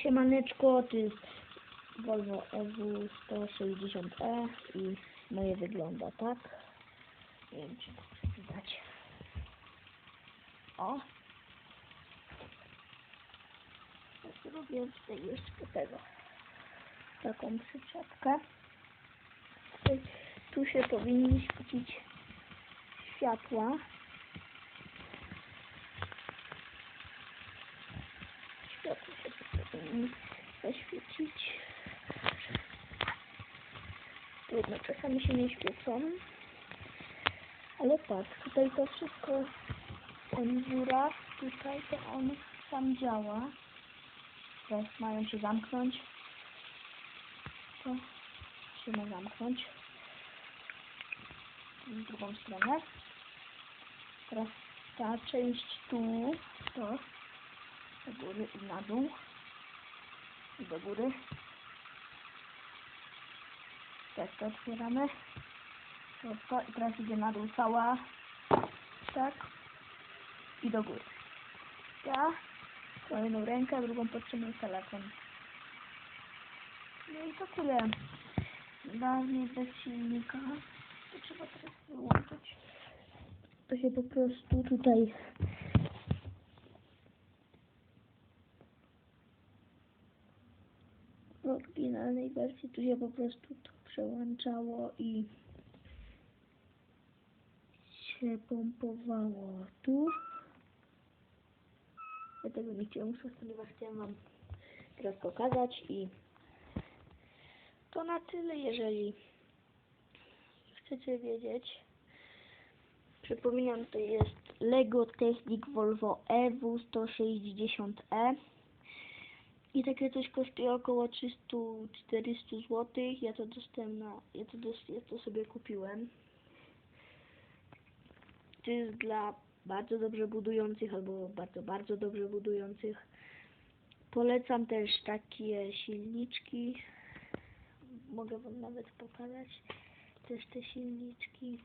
Siemaneczko, to jest Volvo EW160e i moje wygląda tak. Nie wiem, czy to widać. O! Zrobiłem tutaj jeszcze tego. Taką przyczepkę. Tu się powinny świecić światła. Światła się tu powinny zaświecić. Trudno, czasami się nie świecą. Ale tak, tutaj to wszystko, ten dziura, tutaj to on sam działa. Teraz mają się zamknąć. To się ma zamknąć. W drugą stronę. Teraz ta część tu, to do góry i na dół. I do góry. Tak, to otwieramy. To i teraz idzie na dół cała. Tak. I do góry. Ja jedną rękę, a drugą podtrzymuję telefon. No i to tyle. Dawniej bez silnika. To trzeba teraz wyłączyć. To się po prostu tutaj w oryginalnej wersji tu się po prostu to przełączało i się pompowało tu. Ja tego nie chciałem usłyszeć, ponieważ chciałem wam teraz pokazać i to na tyle, jeżeli chcecie wiedzieć. Przypominam, to jest Lego Technic Volvo EW160e i takie coś kosztuje około 300-400 zł. Ja to sobie kupiłem. To jest dla bardzo dobrze budujących albo bardzo dobrze budujących. Polecam też takie silniczki. Mogę wam nawet pokazać też te silniczki.